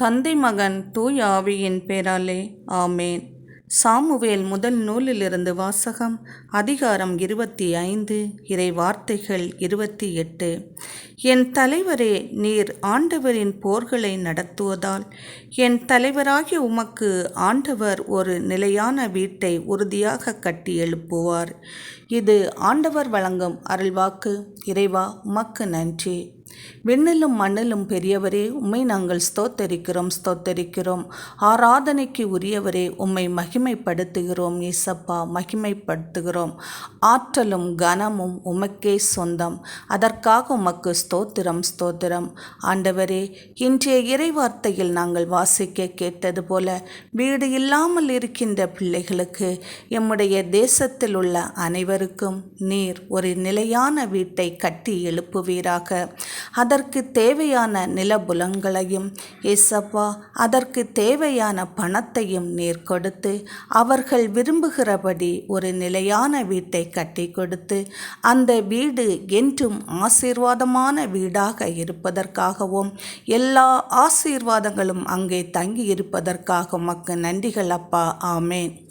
தந்தை மகன் தூய ஆவியின் பேராலே ஆமேன். சாமுவேல் முதல் நூலிலிருந்து வாசகம். அதிகாரம் 25, இறை வார்த்தைகள் 28. என் தலைவரே, நீர் ஆண்டவரின் போர்களை நடத்துவதால் என் தலைவராகிய உமக்கு ஆண்டவர் ஒரு நிலையான வீட்டை உறுதியாக கட்டி எழுப்புவார். இது ஆண்டவர் வழங்கும் அருள்வாக்கு. இறைவா, உமக்கு நன்றி. விண்ணிலும் மண்ணிலும் பெரியவரே, உம்மை நாங்கள் ஸ்தோத்தரிக்கிறோம். ஆராதனைக்கு உரியவரே, உம்மை மகிமைப்படுத்துகிறோம். இயேசப்பா, மகிமைப்படுத்துகிறோம். ஆற்றலும் கனமும் உமக்கே சொந்தம். அதற்காக உமக்கு ஸ்தோத்திரம். ஆண்டவரே, இன்றைய இறைவார்த்தையில் நாங்கள் வாசிக்க கேட்டது போல வீடு இல்லாமல் இருக்கின்ற பிள்ளைகளுக்கு, எம்முடைய தேசத்தில் உள்ள அனைவருக்கும் நீர் ஒரு நிலையான வீட்டை கட்டி எழுப்புவீராக. அதற்கு தேவையான நிலபுலங்களையும் ஏசப்பா, அதற்கு தேவையான பணத்தையும் நீர் கொடுத்து, அவர்கள் விரும்புகிறபடி ஒரு நிலையான வீட்டை கட்டி கொடுத்து, அந்த வீடு என்றும் ஆசீர்வாதமான வீடாக இருப்பதற்காகவும் எல்லா ஆசீர்வாதங்களும் அங்கே தங்கி இருப்பதற்காக உமக்கு நன்றிகள் அப்பா. ஆமேன்.